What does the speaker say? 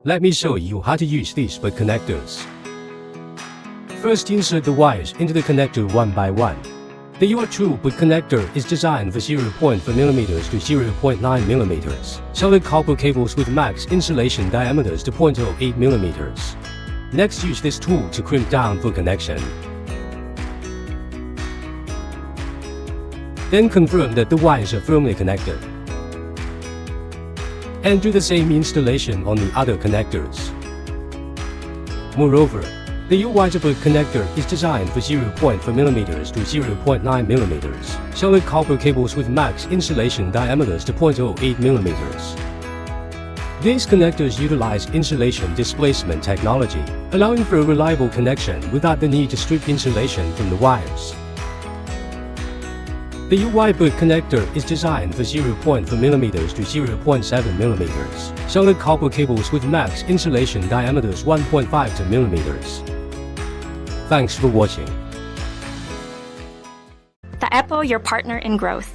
Let me show you how to use these butt connectors. First, insert the wires into the connector one by one. The UR2 butt connector is designed for 0.4 mm to 0.9 mm. Solid copper cables with max insulation diameters to 0.08 mm. Next, use this tool to crimp down for connection. Then confirm that the wires are firmly connected. And do the same installation on the other connectors. Moreover, the UR2 butt connector is designed for 0.4 mm to 0.9 mm. Solid copper cables with max insulation diameters to 0.08 mm. These connectors utilize insulation displacement technology, allowing for a reliable connection without the need to strip insulation from the wires. The UR2 butt connector is designed for 0.4 mm to 0.7 mm. Solid copper cables with max insulation diameters 1.5 mm. Thanks for watching. The Apple, your partner in growth.